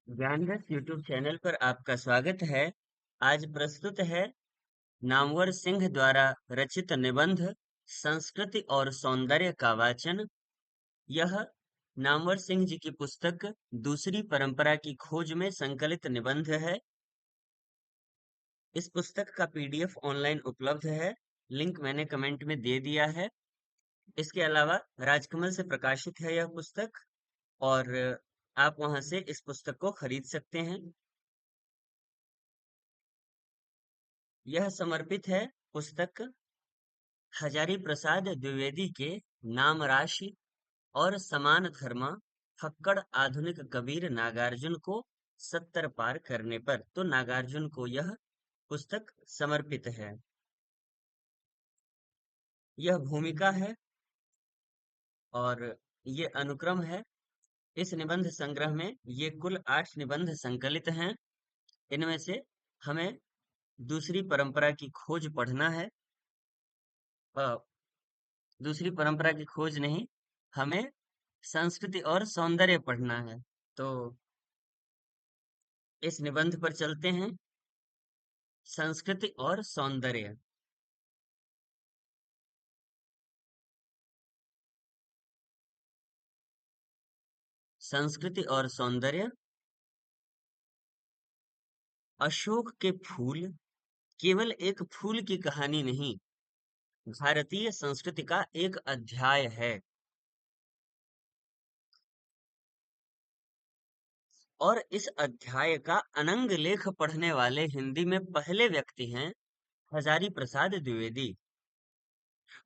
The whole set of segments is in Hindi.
ज्ञानरस यूट्यूब चैनल पर आपका स्वागत है। आज प्रस्तुत है नामवर सिंह द्वारा रचित निबंध संस्कृति और सौंदर्य का वाचन। यह नामवर सिंह जी की पुस्तक दूसरी परंपरा की खोज में संकलित निबंध है। इस पुस्तक का पीडीएफ ऑनलाइन उपलब्ध है। लिंक मैंने कमेंट में दे दिया है। इसके अलावा राजकमल से प्रकाशित है यह पुस्तक, और आप वहां से इस पुस्तक को खरीद सकते हैं। यह समर्पित है पुस्तक हजारी प्रसाद द्विवेदी के नाम राशि और समान धर्मा फक्कड़ आधुनिक कबीर नागार्जुन को 70 पार करने पर। तो नागार्जुन को यह पुस्तक समर्पित है। यह भूमिका है और ये अनुक्रम है। इस निबंध संग्रह में ये कुल 8 निबंध संकलित हैं। इनमें से हमें दूसरी परंपरा की खोज पढ़ना है। अ, दूसरी परंपरा की खोज नहीं, हमें संस्कृति और सौंदर्य पढ़ना है। तो इस निबंध पर चलते हैं। संस्कृति और सौंदर्य। संस्कृति और सौंदर्य। अशोक के फूल केवल एक फूल की कहानी नहीं, भारतीय संस्कृति का एक अध्याय है। और इस अध्याय का अनंग लेख पढ़ने वाले हिंदी में पहले व्यक्ति हैं हजारी प्रसाद द्विवेदी।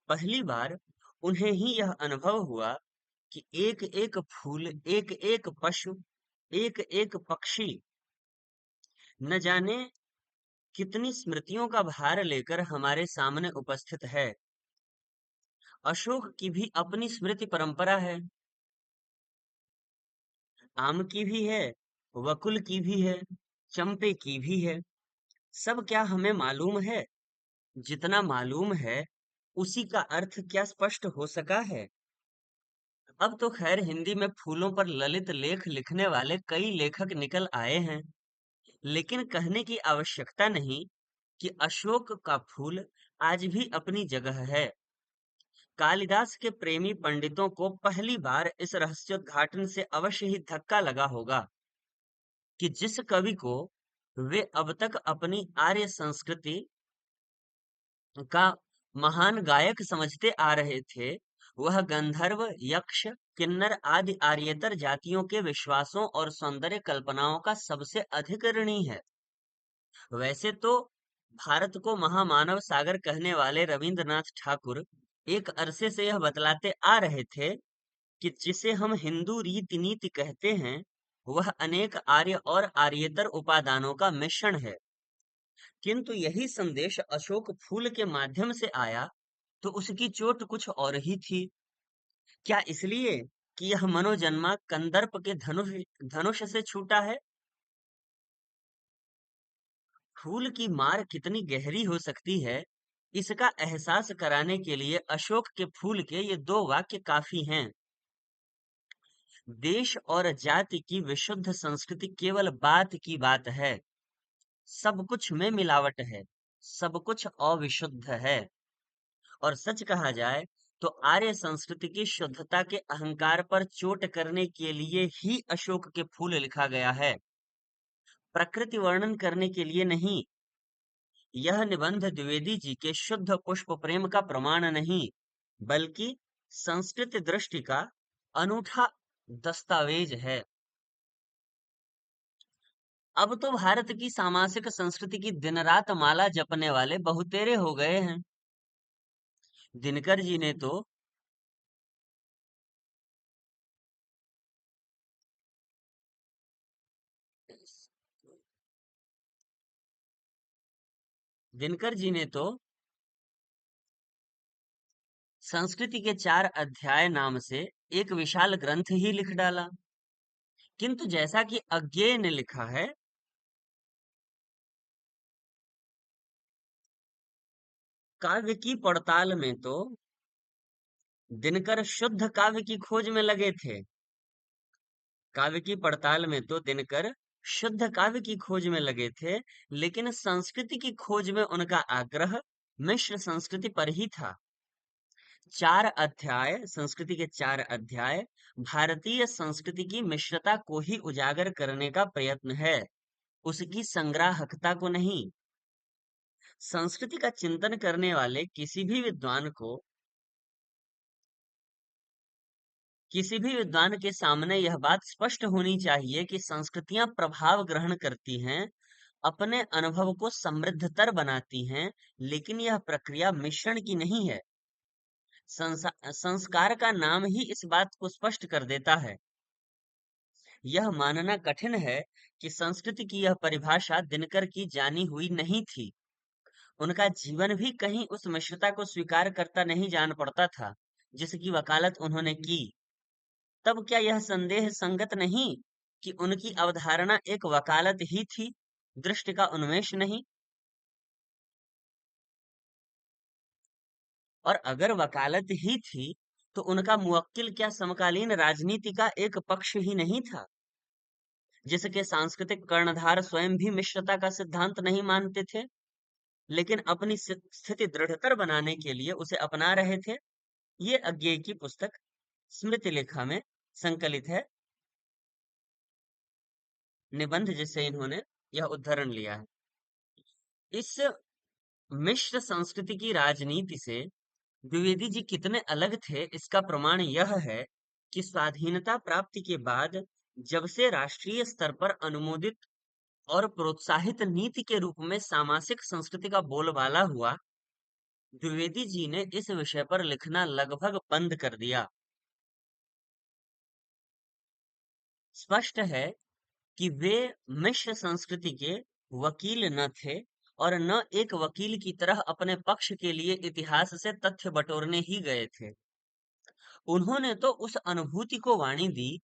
पहली बार उन्हें ही यह अनुभव हुआ कि एक एक फूल, एक एक पशु, एक एक पक्षी न जाने कितनी स्मृतियों का भार लेकर हमारे सामने उपस्थित है। अशोक की भी अपनी स्मृति परंपरा है। आम की भी है, वकुल की भी है, चंपे की भी है। सब क्या हमें मालूम है? जितना मालूम है उसी का अर्थ क्या स्पष्ट हो सका है? अब तो खैर हिंदी में फूलों पर ललित लेख लिखने वाले कई लेखक निकल आए हैं, लेकिन कहने की आवश्यकता नहीं कि अशोक का फूल आज भी अपनी जगह है। कालिदास के प्रेमी पंडितों को पहली बार इस रहस्योद्घाटन से अवश्य ही धक्का लगा होगा कि जिस कवि को वे अब तक अपनी आर्य संस्कृति का महान गायक समझते आ रहे थे, वह गंधर्व, यक्ष, किन्नर आदि आर्येतर जातियों के विश्वासों और सौंदर्य कल्पनाओं का सबसे अधिक ऋणी है। वैसे तो भारत को महामानव सागर कहने वाले रविंद्रनाथ ठाकुर एक अरसे से यह बतलाते आ रहे थे कि जिसे हम हिंदू रीति नीति कहते हैं, वह अनेक आर्य और आर्येतर उपादानों का मिश्रण है। किंतु यही संदेश अशोक फूल के माध्यम से आया तो उसकी चोट कुछ और ही थी। क्या इसलिए कि यह मनोजन्मा कंदर्प के धनुष धनुष से छूटा है? फूल की मार कितनी गहरी हो सकती है, इसका एहसास कराने के लिए अशोक के फूल के ये दो वाक्य काफी हैं। देश और जाति की विशुद्ध संस्कृति केवल बात की बात है। सब कुछ में मिलावट है, सब कुछ अविशुद्ध है। और सच कहा जाए तो आर्य संस्कृति की शुद्धता के अहंकार पर चोट करने के लिए ही अशोक के फूल लिखा गया है, प्रकृति वर्णन करने के लिए नहीं। यह निबंध द्विवेदी जी के शुद्ध पुष्प प्रेम का प्रमाण नहीं, बल्कि संस्कृत दृष्टि का अनूठा दस्तावेज है। अब तो भारत की सामासिक संस्कृति की दिन रात माला जपने वाले बहुतेरे हो गए हैं। दिनकर जी ने तो दिनकर जी ने तो संस्कृति के 4 अध्याय नाम से एक विशाल ग्रंथ ही लिख डाला। किंतु जैसा कि अज्ञेय ने लिखा है, काव्य की पड़ताल में तो दिनकर शुद्ध काव्य की खोज में लगे थे। काव्य की पड़ताल में तो दिनकर शुद्ध काव्य की खोज में लगे थे, लेकिन संस्कृति की खोज में उनका आग्रह मिश्र संस्कृति पर ही था। 4 अध्याय, संस्कृति के 4 अध्याय भारतीय संस्कृति की मिश्रता को ही उजागर करने का प्रयत्न है, उसकी संग्राहकता को नहीं। संस्कृति का चिंतन करने वाले किसी भी विद्वान के सामने यह बात स्पष्ट होनी चाहिए कि संस्कृतियां प्रभाव ग्रहण करती हैं, अपने अनुभव को समृद्धतर बनाती हैं, लेकिन यह प्रक्रिया मिश्रण की नहीं है। संस्कार का नाम ही इस बात को स्पष्ट कर देता है। यह मानना कठिन है कि संस्कृति की यह परिभाषा दिनकर की जानी हुई नहीं थी। उनका जीवन भी कहीं उस मिश्रता को स्वीकार करता नहीं जान पड़ता था, जिसकी वकालत उन्होंने की। तब क्या यह संदेह संगत नहीं कि उनकी अवधारणा एक वकालत ही थी, दृष्टि का उन्मेष नहीं? और अगर वकालत ही थी, तो उनका मुवक्किल क्या समकालीन राजनीति का एक पक्ष ही नहीं था, जिसके सांस्कृतिक कर्णधार स्वयं भी मिश्रता का सिद्धांत नहीं मानते थे, लेकिन अपनी स्थिति दृढ़तर बनाने के लिए उसे अपना रहे थे? ये अज्ञेय की पुस्तक स्मृति लेखा में संकलित है, निबंध जिससे इन्होंने यह उद्धरण लिया है। इस मिश्र संस्कृति की राजनीति से द्विवेदी जी कितने अलग थे, इसका प्रमाण यह है कि स्वाधीनता प्राप्ति के बाद जब से राष्ट्रीय स्तर पर अनुमोदित और प्रोत्साहित नीति के रूप में सामासिक संस्कृति का बोलबाला हुआ, द्विवेदी जी ने इस विषय पर लिखना लगभग बंद कर दिया। स्पष्ट है कि वे मिश्र संस्कृति के वकील न थे और न एक वकील की तरह अपने पक्ष के लिए इतिहास से तथ्य बटोरने ही गए थे। उन्होंने तो उस अनुभूति को वाणी दी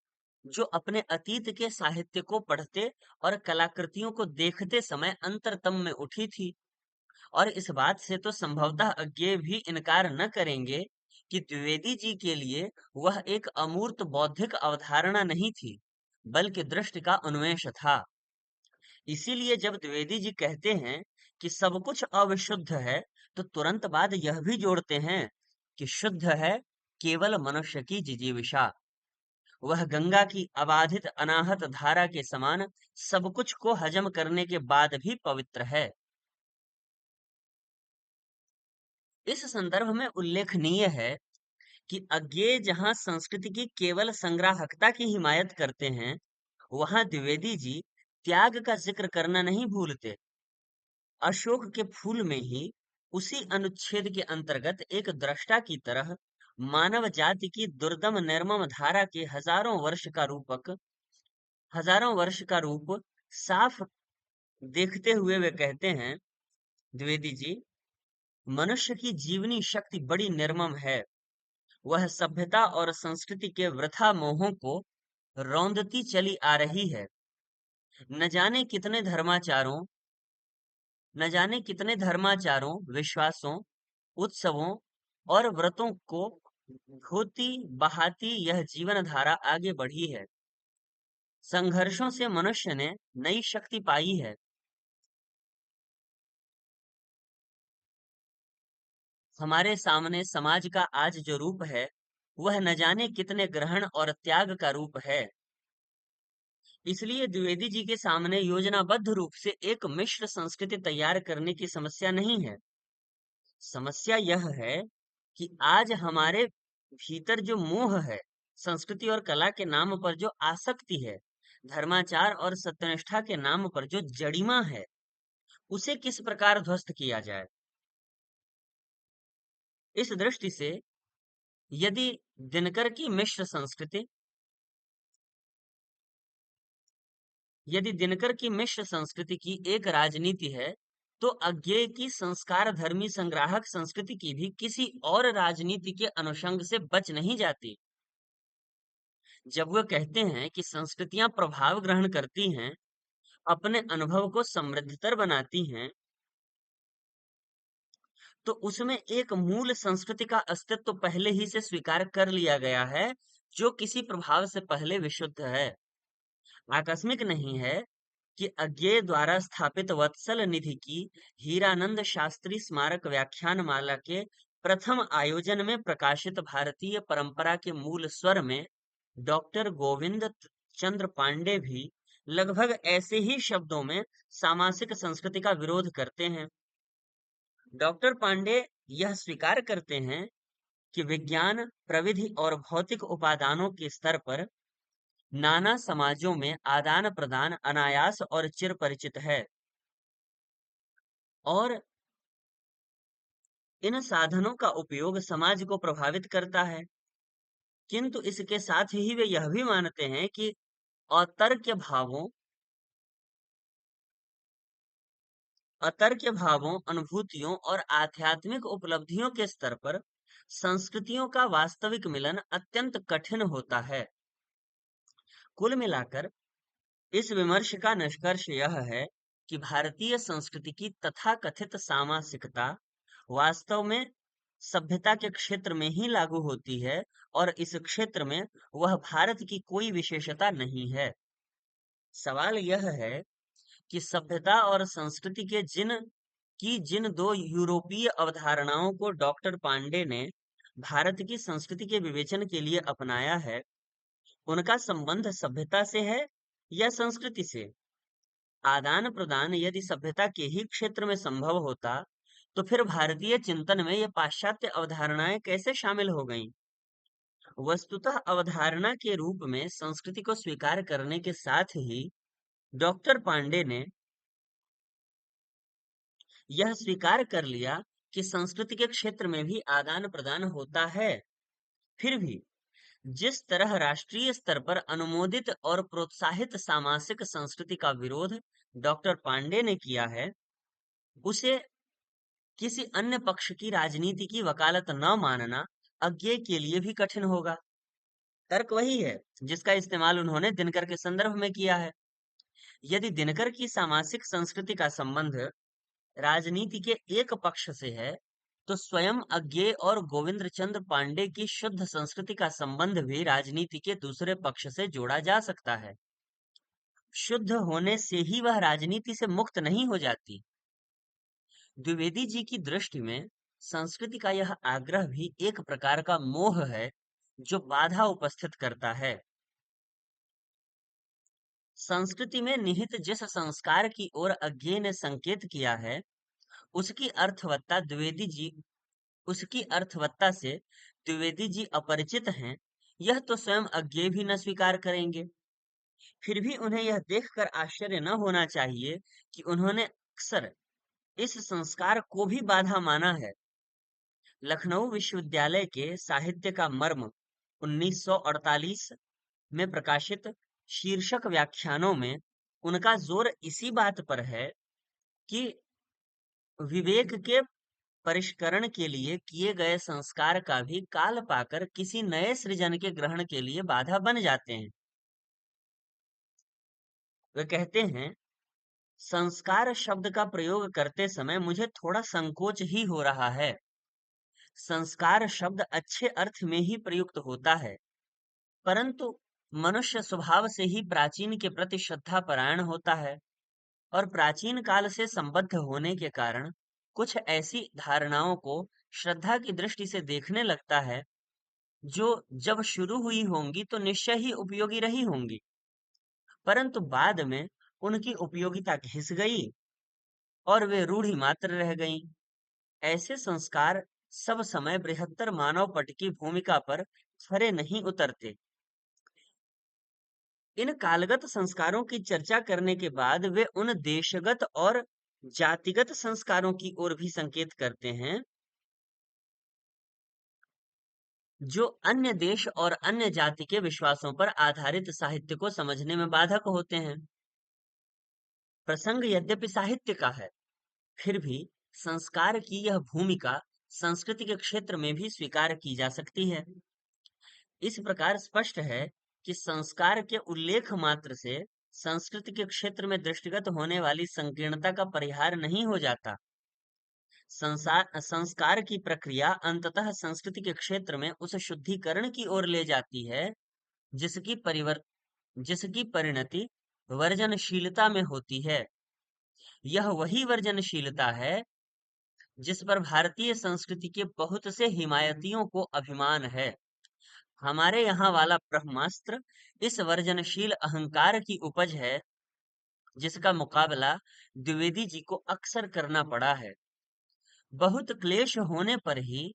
जो अपने अतीत के साहित्य को पढ़ते और कलाकृतियों को देखते समय अंतरतम में उठी थी। और इस बात से तो संभवतः अज्ञेय भी इनकार न करेंगे कि द्विवेदी जी के लिए वह एक अमूर्त बौद्धिक अवधारणा नहीं थी, बल्कि दृष्टि का उन्मेष था। इसीलिए जब द्विवेदी जी कहते हैं कि सब कुछ अविशुद्ध है, तो तुरंत बाद यह भी जोड़ते हैं कि शुद्ध है केवल मनुष्य की जिजीविषा। वह गंगा की अबाधित अनाहत धारा के समान सब कुछ को हजम करने के बाद भी पवित्र है। इस संदर्भ में उल्लेखनीय है कि अज्ञेय जहां संस्कृति की केवल संग्राहकता की हिमायत करते हैं, वहां द्विवेदी जी त्याग का जिक्र करना नहीं भूलते। अशोक के फूल में ही उसी अनुच्छेद के अंतर्गत एक दृष्टा की तरह मानव जाति की दुर्दम निर्मम धारा के हजारों वर्ष का रूप साफ देखते हुए वे कहते हैं, द्विवेदी जी, मनुष्य की जीवनी शक्ति बड़ी निर्मम है। वह सभ्यता और संस्कृति के वृथा मोहों को रौंदती चली आ रही है। न जाने कितने धर्माचारों न जाने कितने धर्माचारों, विश्वासों, उत्सवों और व्रतों को धोती बहाती यह जीवन धारा आगे बढ़ी है। संघर्षों से मनुष्य ने नई शक्ति पाई है। हमारे सामने समाज का आज जो रूप है, वह न जाने कितने ग्रहण और त्याग का रूप है। इसलिए द्विवेदी जी के सामने योजनाबद्ध रूप से एक मिश्र संस्कृति तैयार करने की समस्या नहीं है। समस्या यह है कि आज हमारे भीतर जो मोह है, संस्कृति और कला के नाम पर जो आसक्ति है, धर्माचार और सत्यनिष्ठा के नाम पर जो जड़िमा है, उसे किस प्रकार ध्वस्त किया जाए। इस दृष्टि से यदि दिनकर की मिश्र संस्कृति यदि दिनकर की मिश्र संस्कृति की एक राजनीति है, तो अज्ञेय की संस्कार धर्मी संग्राहक संस्कृति की भी किसी और राजनीति के अनुषंग से बच नहीं जाती। जब वह कहते हैं कि संस्कृतियां प्रभाव ग्रहण करती हैं, अपने अनुभव को समृद्धतर बनाती हैं, तो उसमें एक मूल संस्कृति का अस्तित्व पहले ही से स्वीकार कर लिया गया है, जो किसी प्रभाव से पहले विशुद्ध है, आकस्मिक नहीं है, कि अज्ञेय द्वारा स्थापित वत्सल निधि की हीरानंद शास्त्री स्मारक व्याख्यान माला के प्रथम आयोजन में प्रकाशित भारतीय परंपरा के मूल स्वर में डॉक्टर गोविंद चंद्र पांडे भी लगभग ऐसे ही शब्दों में सामासिक संस्कृति का विरोध करते हैं। डॉक्टर पांडे यह स्वीकार करते हैं कि विज्ञान, प्रविधि और भौतिक उपादानों के स्तर पर नाना समाजों में आदान प्रदान अनायास और चिर परिचित है और इन साधनों का उपयोग समाज को प्रभावित करता है, किंतु इसके साथ ही वे यह भी मानते हैं कि अतर्क्य भावों, अनुभूतियों और आध्यात्मिक उपलब्धियों के स्तर पर संस्कृतियों का वास्तविक मिलन अत्यंत कठिन होता है। कुल मिलाकर इस विमर्श का निष्कर्ष यह है कि भारतीय संस्कृति की तथाकथित सामासिकता वास्तव में सभ्यता के क्षेत्र में ही लागू होती है और इस क्षेत्र में वह भारत की कोई विशेषता नहीं है। सवाल यह है कि सभ्यता और संस्कृति के जिन दो यूरोपीय अवधारणाओं को डॉक्टर पांडे ने भारत की संस्कृति के विवेचन के लिए अपनाया है, उनका संबंध सभ्यता से है या संस्कृति से। आदान प्रदान यदि सभ्यता के ही क्षेत्र में संभव होता, तो फिर भारतीय चिंतन में ये पाश्चात्य अवधारणाएं कैसे शामिल हो गईं? वस्तुतः अवधारणा के रूप में संस्कृति को स्वीकार करने के साथ ही डॉक्टर पांडे ने यह स्वीकार कर लिया कि संस्कृति के क्षेत्र में भी आदान प्रदान होता है। फिर भी जिस तरह राष्ट्रीय स्तर पर अनुमोदित और प्रोत्साहित सामासिक संस्कृति का विरोध डॉक्टर पांडे ने किया है, उसे किसी अन्य पक्ष की राजनीति की वकालत न मानना अज्ञेय के लिए भी कठिन होगा। तर्क वही है जिसका इस्तेमाल उन्होंने दिनकर के संदर्भ में किया है। यदि दिनकर की सामासिक संस्कृति का संबंध राजनीति के एक पक्ष से है, तो स्वयं अज्ञेय और गोविंद चंद्र पांडे की शुद्ध संस्कृति का संबंध भी राजनीति के दूसरे पक्ष से जोड़ा जा सकता है। शुद्ध होने से ही वह राजनीति से मुक्त नहीं हो जाती। द्विवेदी जी की दृष्टि में संस्कृति का यह आग्रह भी एक प्रकार का मोह है जो बाधा उपस्थित करता है। संस्कृति में निहित जिस संस्कार की ओर अज्ञेय ने संकेत किया है, उसकी अर्थवत्ता द्विवेदी जी उसकी अर्थवत्ता से द्विवेदी जी अपरिचित हैं, यह तो स्वयं अज्ञेय भी न स्वीकार करेंगे। फिर भी उन्हें यह देखकर आश्चर्य न होना चाहिए कि उन्होंने अक्सर इस संस्कार को भी बाधा माना है। लखनऊ विश्वविद्यालय के साहित्य का मर्म 1948 में प्रकाशित शीर्षक व्याख्यानों में उनका जोर इसी बात पर है कि विवेक के परिष्करण के लिए किए गए संस्कार का भी काल पाकर किसी नए सृजन के ग्रहण के लिए बाधा बन जाते हैं। वे कहते हैं, संस्कार शब्द का प्रयोग करते समय मुझे थोड़ा संकोच ही हो रहा है। संस्कार शब्द अच्छे अर्थ में ही प्रयुक्त होता है, परंतु मनुष्य स्वभाव से ही प्राचीन के प्रति श्रद्धा परायण होता है और प्राचीन काल से संबद्ध होने के कारण कुछ ऐसी धारणाओं को श्रद्धा की दृष्टि से देखने लगता है जो जब शुरू हुई होंगी तो निश्चय ही उपयोगी रही होंगी, परंतु बाद में उनकी उपयोगिता घिस गई और वे रूढ़ि मात्र रह गईं। ऐसे संस्कार सब समय बृहत्तर मानव पट की भूमिका पर खरे नहीं उतरते। इन कालगत संस्कारों की चर्चा करने के बाद वे उन देशगत और जातिगत संस्कारों की ओर भी संकेत करते हैं जो अन्य देश और अन्य जाति के विश्वासों पर आधारित साहित्य को समझने में बाधक होते हैं। प्रसंग यद्यपि साहित्य का है, फिर भी संस्कार की यह भूमिका संस्कृति के क्षेत्र में भी स्वीकार की जा सकती है। इस प्रकार स्पष्ट है कि संस्कार के उल्लेख मात्र से संस्कृति के क्षेत्र में दृष्टिगत होने वाली संकीर्णता का परिहार नहीं हो जाता। संस्कार की प्रक्रिया अंततः संस्कृति के क्षेत्र में उस शुद्धिकरण की ओर ले जाती है जिसकी परिणति वर्जनशीलता में होती है। यह वही वर्जनशीलता है जिस पर भारतीय संस्कृति के बहुत से हिमायतियों को अभिमान है। हमारे यहाँ वाला ब्रह्मास्त्र इस वर्जनशील अहंकार की उपज है, जिसका मुकाबला द्विवेदी जी को अक्सर करना पड़ा है। बहुत क्लेश होने पर ही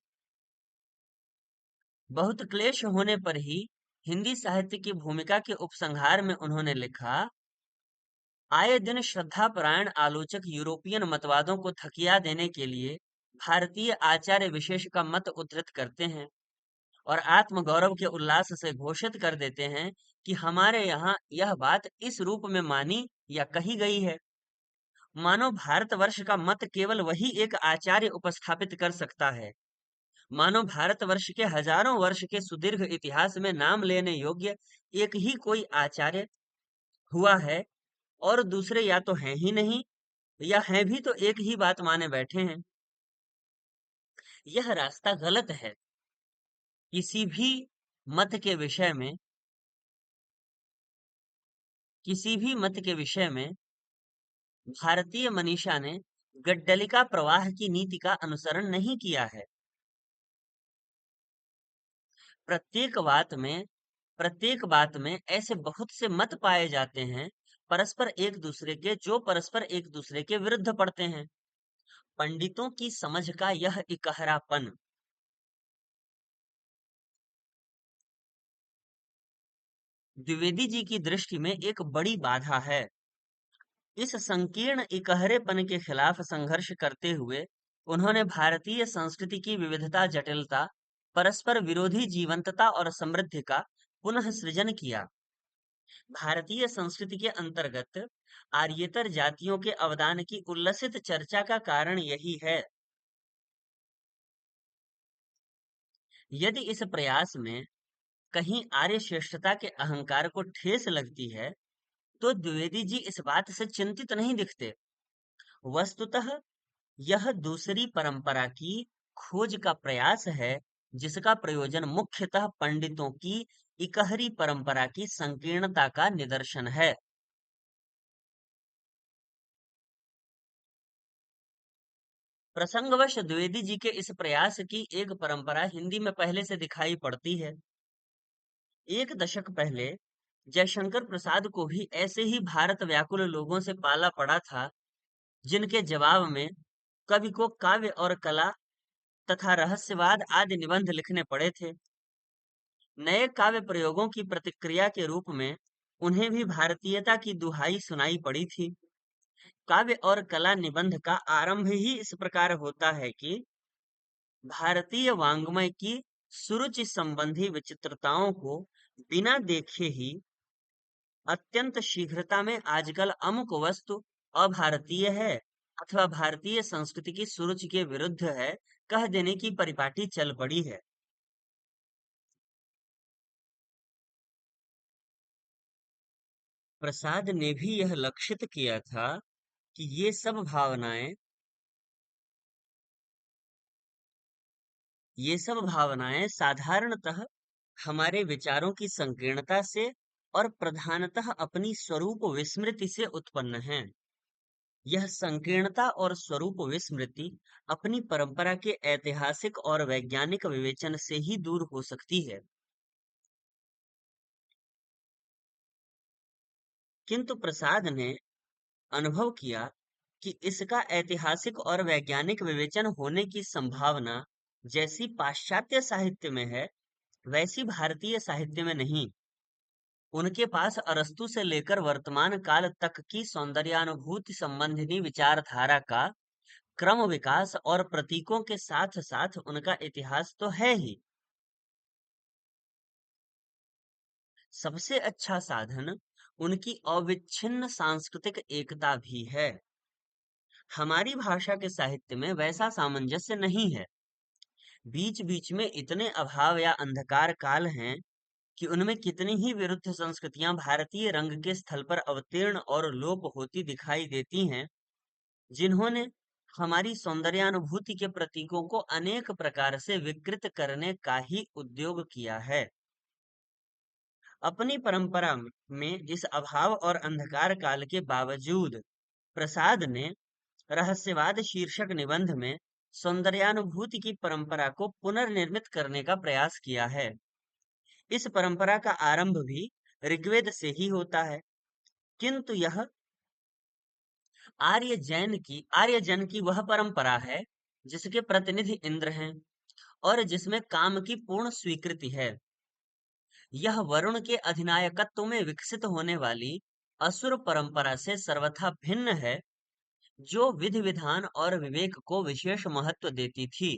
बहुत क्लेश होने पर ही हिंदी साहित्य की भूमिका के उपसंहार में उन्होंने लिखा, आए दिन श्रद्धापरायण आलोचक यूरोपियन मतवादों को थकिया देने के लिए भारतीय आचार्य विशेष का मत उद्धृत करते हैं और आत्मगौरव के उल्लास से घोषित कर देते हैं कि हमारे यहाँ यह बात इस रूप में मानी या कही गई है। मानो भारतवर्ष का मत केवल वही एक आचार्य उपस्थापित कर सकता है। मानो भारतवर्ष के हजारों वर्ष के सुदीर्घ इतिहास में नाम लेने योग्य एक ही कोई आचार्य हुआ है और दूसरे या तो हैं ही नहीं, या हैं भी तो एक ही बात माने बैठे हैं। यह रास्ता गलत है। किसी भी मत के विषय में किसी भी मत के विषय में भारतीय मनीषा ने गड्डलिका प्रवाह की नीति का अनुसरण नहीं किया है। प्रत्येक बात में प्रत्येक बात में ऐसे बहुत से मत पाए जाते हैं, जो परस्पर एक दूसरे के विरुद्ध पड़ते हैं। पंडितों की समझ का यह इकहरापन द्विवेदी जी की दृष्टि में एक बड़ी बाधा है। इस संकीर्ण इकहरेपन के खिलाफ संघर्ष करते हुए उन्होंने भारतीय संस्कृति की विविधता, जटिलता, परस्पर विरोधी जीवंतता और समृद्धि का पुनः सृजन किया। भारतीय संस्कृति के अंतर्गत आर्येतर जातियों के अवदान की उल्लसित चर्चा का कारण यही है। यदि इस प्रयास में कहीं आर्य श्रेष्ठता के अहंकार को ठेस लगती है, तो द्विवेदी जी इस बात से चिंतित नहीं दिखते। वस्तुतः यह दूसरी परंपरा की खोज का प्रयास है, जिसका प्रयोजन मुख्यतः पंडितों की इकहरी परंपरा की संकीर्णता का निदर्शन है। प्रसंगवश द्विवेदी जी के इस प्रयास की एक परंपरा हिंदी में पहले से दिखाई पड़ती है। एक दशक पहले जयशंकर प्रसाद को भी ऐसे ही भारत व्याकुल लोगों से पाला पड़ा था, जिनके जवाब में कवि को काव्य और कला तथा रहस्यवाद आदि निबंध लिखने पड़े थे। नए काव्य प्रयोगों की प्रतिक्रिया के रूप में उन्हें भी भारतीयता की दुहाई सुनाई पड़ी थी। काव्य और कला निबंध का आरंभ ही इस प्रकार होता है कि भारतीय वाङ्मय की सुरुचि संबंधी विचित्रताओं को बिना देखे ही अत्यंत शीघ्रता में आजकल अमुक वस्तु अभारतीय है अथवा भारतीय संस्कृति की सुरुचि के विरुद्ध है, कह देने की परिपाटी चल पड़ी है। प्रसाद ने भी यह लक्षित किया था कि ये सब भावनाएं साधारणतः हमारे विचारों की संकीर्णता से और प्रधानतः अपनी स्वरूप विस्मृति से उत्पन्न हैं। यह संकीर्णता और स्वरूप विस्मृति अपनी परंपरा के ऐतिहासिक और वैज्ञानिक विवेचन से ही दूर हो सकती है। किंतु प्रसाद ने अनुभव किया कि इसका ऐतिहासिक और वैज्ञानिक विवेचन होने की संभावना जैसी पाश्चात्य साहित्य में है, वैसी भारतीय साहित्य में नहीं। उनके पास अरस्तु से लेकर वर्तमान काल तक की सौंदर्यानुभूति संबंधिनी विचारधारा का क्रम विकास और प्रतीकों के साथ साथ उनका इतिहास तो है ही। सबसे अच्छा साधन उनकी अविच्छिन्न सांस्कृतिक एकता भी है। हमारी भाषा के साहित्य में वैसा सामंजस्य नहीं है। बीच बीच में इतने अभाव या अंधकार काल हैं कि उनमें कितनी ही विरुद्ध संस्कृतियां भारतीय रंग के स्थल पर अवतीर्ण और लोप होती दिखाई देती हैं, जिन्होंने हमारी सौंदर्यानुभूति के प्रतीकों को अनेक प्रकार से विकृत करने का ही उद्योग किया है। अपनी परंपरा में इस अभाव और अंधकार काल के बावजूद प्रसाद ने रहस्यवाद शीर्षक निबंध में सौंदर्यानुभूति की परंपरा को पुनर्निर्मित करने का प्रयास किया है। इस परंपरा का आरंभ भी ऋग्वेद से ही होता है, किंतु यह आर्यजन की वह परंपरा है जिसके प्रतिनिधि इंद्र हैं और जिसमें काम की पूर्ण स्वीकृति है। यह वरुण के अधिनायकत्व में विकसित होने वाली असुर परंपरा से सर्वथा भिन्न है, जो विधि विधान और विवेक को विशेष महत्व देती थी।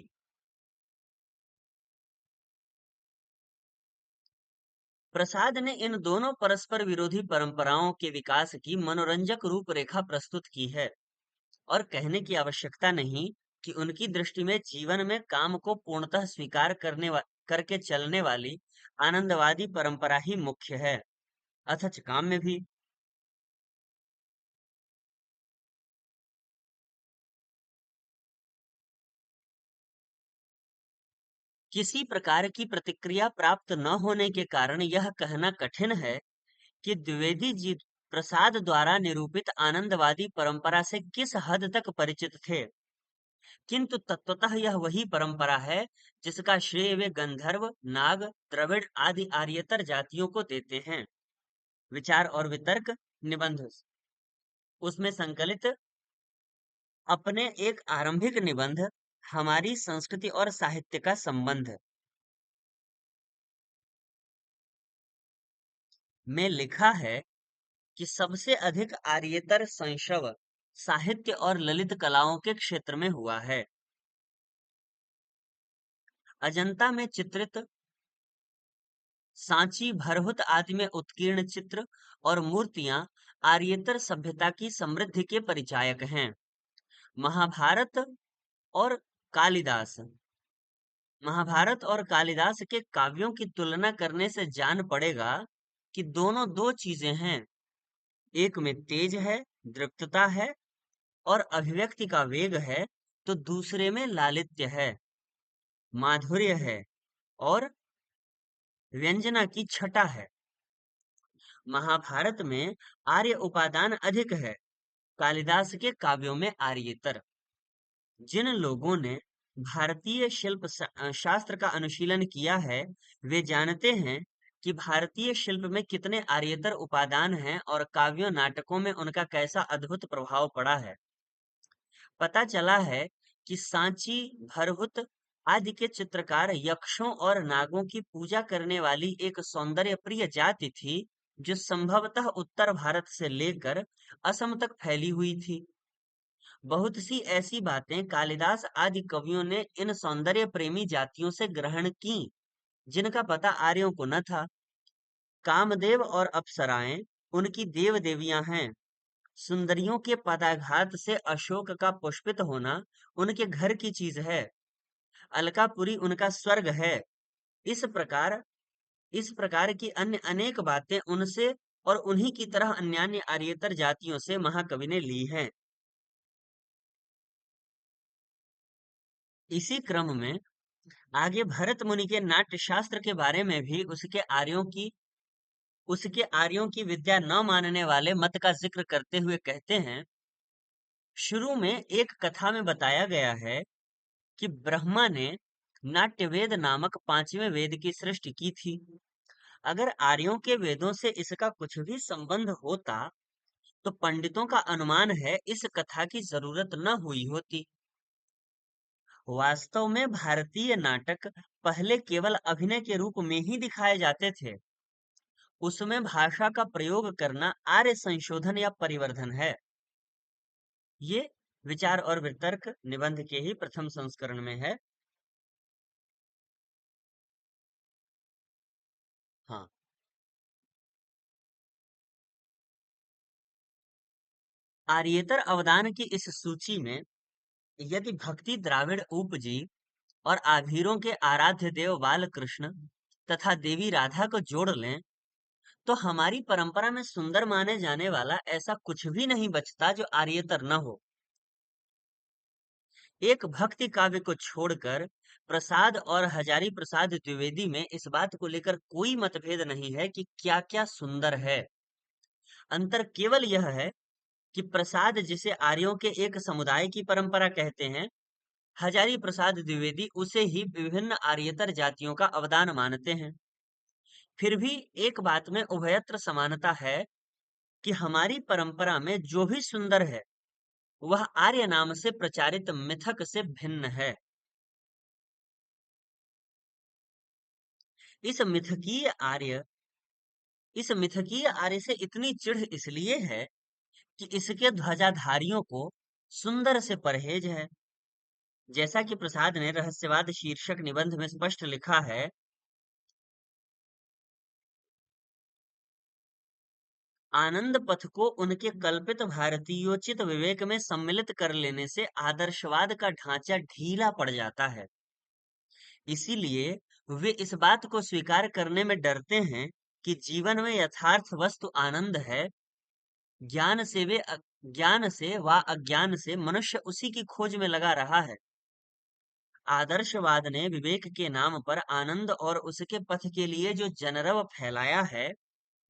प्रसाद ने इन दोनों परस्पर विरोधी परंपराओं के विकास की मनोरंजक रूपरेखा प्रस्तुत की है, और कहने की आवश्यकता नहीं कि उनकी दृष्टि में जीवन में काम को पूर्णतः स्वीकार करके चलने वाली आनंदवादी परंपरा ही मुख्य है, अथच काम में भी। किसी प्रकार की प्रतिक्रिया प्राप्त न होने के कारण यह कहना कठिन है कि द्विवेदी जी प्रसाद द्वारा निरूपित आनंदवादी परंपरा से किस हद तक परिचित थे, किंतु तत्वतः यह वही परंपरा है जिसका श्रेय वे गंधर्व, नाग, द्रविड़ आदि आर्यतर जातियों को देते हैं। विचार और वितर्क निबंध उसमें संकलित अपने एक आरंभिक निबंध हमारी संस्कृति और साहित्य का संबंध में लिखा है कि सबसे अधिक आर्येतर संशव साहित्य और ललित कलाओं के क्षेत्र में हुआ है। अजंता में चित्रित सांची, भरहुत आदि में उत्कीर्ण चित्र और मूर्तियां आर्येतर सभ्यता की समृद्धि के परिचायक हैं। महाभारत और कालिदास महाभारत और कालिदास के काव्यों की तुलना करने से जान पड़ेगा कि दोनों दो चीजें हैं। एक में तेज है, दृप्तता है और अभिव्यक्ति का वेग है, तो दूसरे में लालित्य है, माधुर्य है और व्यंजना की छटा है। महाभारत में आर्य उपादान अधिक है, कालिदास के काव्यों में आर्येतर। जिन लोगों ने भारतीय शास्त्र का अनुशीलन किया है, वे जानते हैं कि भारतीय शिल्प में कितने आर्येतर उपादान हैं और काव्यों नाटकों में उनका कैसा अद्भुत प्रभाव पड़ा है। पता चला है कि सांची, भरहुत आदि के चित्रकार यक्षों और नागों की पूजा करने वाली एक सौंदर्य प्रिय जाति थी, जो संभवतः उत्तर भारत से लेकर असम तक फैली हुई थी। बहुत सी ऐसी बातें कालिदास आदि कवियों ने इन सौंदर्य प्रेमी जातियों से ग्रहण की, जिनका पता आर्यों को न था। कामदेव और अप्सराएं उनकी देव देवियां हैं। सुंदरियों के पदाघात से अशोक का पुष्पित होना उनके घर की चीज है। अलकापुरी उनका स्वर्ग है। इस प्रकार इस प्रकार की अन्य अनेक बातें उनसे और उन्हीं की तरह अन्यान्य आर्येतर जातियों से महाकवि ने ली हैं। इसी क्रम में आगे भरत मुनि के नाट्य शास्त्र के बारे में भी उसके आर्यों की विद्या न मानने वाले मत का जिक्र करते हुए कहते हैं, शुरू में एक कथा में बताया गया है कि ब्रह्मा ने नाट्यवेद नामक पांचवें वेद की सृष्टि की थी। अगर आर्यों के वेदों से इसका कुछ भी संबंध होता, तो पंडितों का अनुमान है इस कथा की जरूरत न हुई होती। वास्तव में भारतीय नाटक पहले केवल अभिनय के रूप में ही दिखाए जाते थे। उसमें भाषा का प्रयोग करना आर्य संशोधन या परिवर्धन है। ये विचार और वितर्क निबंध के ही प्रथम संस्करण में है। हाँ, आर्येतर अवदान की इस सूची में यदि भक्ति द्राविड़ उपजी और आभीरों के आराध्य देव बाल कृष्ण तथा देवी राधा को जोड़ लें, तो हमारी परंपरा में सुंदर माने जाने वाला ऐसा कुछ भी नहीं बचता जो आर्येतर न हो। एक भक्ति काव्य को छोड़कर प्रसाद और हजारी प्रसाद द्विवेदी में इस बात को लेकर कोई मतभेद नहीं है कि क्या क्या सुंदर है। अंतर केवल यह है कि प्रसाद जिसे आर्यों के एक समुदाय की परंपरा कहते हैं, हजारी प्रसाद द्विवेदी उसे ही विभिन्न आर्यतर जातियों का अवदान मानते हैं। फिर भी एक बात में उभयत्र समानता है कि हमारी परंपरा में जो भी सुंदर है वह आर्य नाम से प्रचारित मिथक से भिन्न है। इस मिथकीय आर्य इस मिथकीय आर्य से इतनी चिढ़ इसलिए है कि इसके ध्वजाधारियों को सुंदर से परहेज है। जैसा कि प्रसाद ने रहस्यवाद शीर्षक निबंध में स्पष्ट लिखा है, आनंद पथ को उनके कल्पित भारतीयोचित विवेक में सम्मिलित कर लेने से आदर्शवाद का ढांचा ढीला पड़ जाता है। इसीलिए वे इस बात को स्वीकार करने में डरते हैं कि जीवन में यथार्थ वस्तु आनंद है। ज्ञान से व अज्ञान से मनुष्य उसी की खोज में लगा रहा है। आदर्शवाद ने विवेक के नाम पर आनंद और उसके पथ के लिए जो जनरव फैलाया है,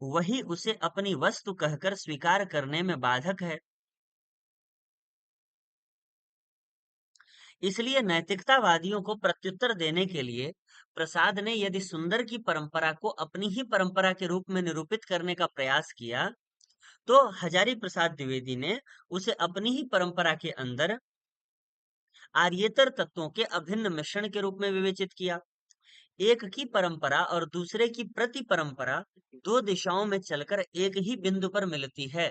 वही उसे अपनी वस्तु कहकर स्वीकार करने में बाधक है। इसलिए नैतिकतावादियों को प्रत्युत्तर देने के लिए प्रसाद ने यदि सुंदर की परंपरा को अपनी ही परंपरा के रूप में निरूपित करने का प्रयास किया, तो हजारी प्रसाद द्विवेदी ने उसे अपनी ही परंपरा के अंदर आर्येतर तत्वों के अभिन्न मिश्रण के रूप में विवेचित किया। एक की परंपरा और दूसरे की प्रति परंपरा दो दिशाओं में चलकर एक ही बिंदु पर मिलती है।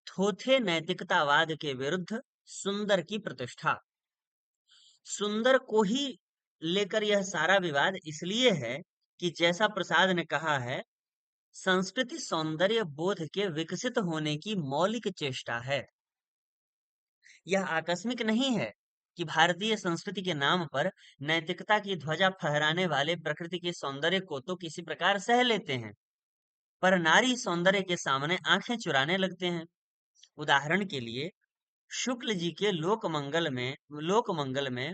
थोथे नैतिकतावाद के विरुद्ध सुंदर की प्रतिष्ठा। सुंदर को ही लेकर यह सारा विवाद इसलिए है कि जैसा प्रसाद ने कहा है, संस्कृति सौंदर्य बोध के विकसित होने की मौलिक चेष्टा है। यह आकस्मिक नहीं है कि भारतीय संस्कृति के नाम पर नैतिकता की ध्वजा फहराने वाले प्रकृति के सौंदर्य को तो किसी प्रकार सह लेते हैं, पर नारी सौंदर्य के सामने आंखें चुराने लगते हैं। उदाहरण के लिए शुक्ल जी के लोकमंगल में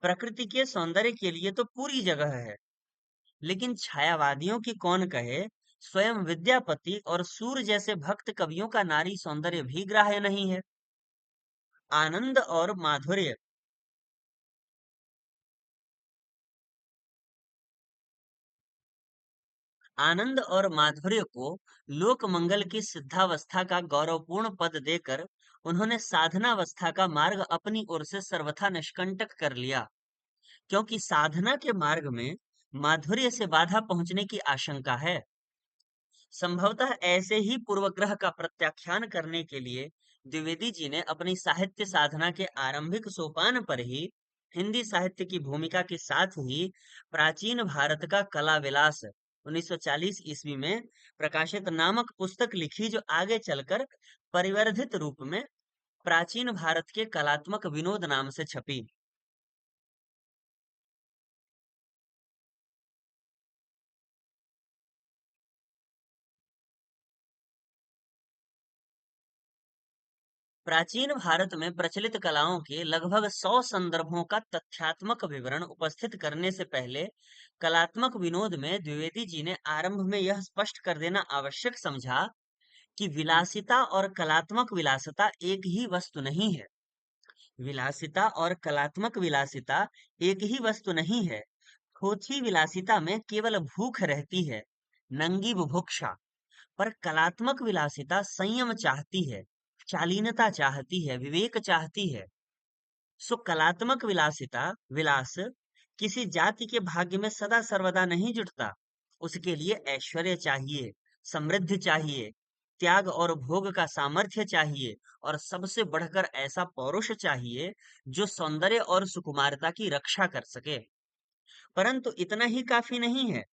प्रकृति के सौंदर्य के लिए तो पूरी जगह है, लेकिन छायावादियों की कौन कहे, स्वयं विद्यापति और सूर जैसे भक्त कवियों का नारी सौंदर्य भी ग्राह्य नहीं है। आनंद और माधुर्य आनंद और माधुर्य को लोक मंगल की सिद्धावस्था का गौरवपूर्ण पद देकर उन्होंने साधनावस्था का मार्ग अपनी ओर से सर्वथा निष्कंटक कर लिया, क्योंकि साधना के मार्ग में माधुर्य से बाधा पहुंचने की आशंका है। संभवतः ऐसे ही पूर्वग्रह का प्रत्याख्यान करने के लिए द्विवेदी जी ने अपनी साहित्य साधना के आरंभिक सोपान पर ही हिंदी साहित्य की भूमिका के साथ ही प्राचीन भारत का कला विलास 1940 ईस्वी में प्रकाशित नामक पुस्तक लिखी, जो आगे चलकर परिवर्धित रूप में प्राचीन भारत के कलात्मक विनोद नाम से छपी। प्राचीन भारत में प्रचलित कलाओं के लगभग 100 संदर्भों का तथ्यात्मक विवरण उपस्थित करने से पहले कलात्मक विनोद में द्विवेदी जी ने आरंभ में यह स्पष्ट कर देना आवश्यक समझा कि विलासिता और कलात्मक विलासिता एक ही वस्तु नहीं है। विलासिता और कलात्मक विलासिता एक ही वस्तु नहीं है। खोजी विलासिता में केवल भूख रहती है, नंगी बुभुक्षा। पर कलात्मक विलासिता संयम चाहती है, शालीनता चाहती है, विवेक चाहती है। सो कलात्मक विलास किसी जाति के भाग्य में सदा सर्वदा नहीं जुटता। उसके लिए ऐश्वर्य चाहिए, समृद्धि चाहिए, त्याग और भोग का सामर्थ्य चाहिए, और सबसे बढ़कर ऐसा पौरुष चाहिए जो सौंदर्य और सुकुमारता की रक्षा कर सके। परंतु इतना ही काफी नहीं है।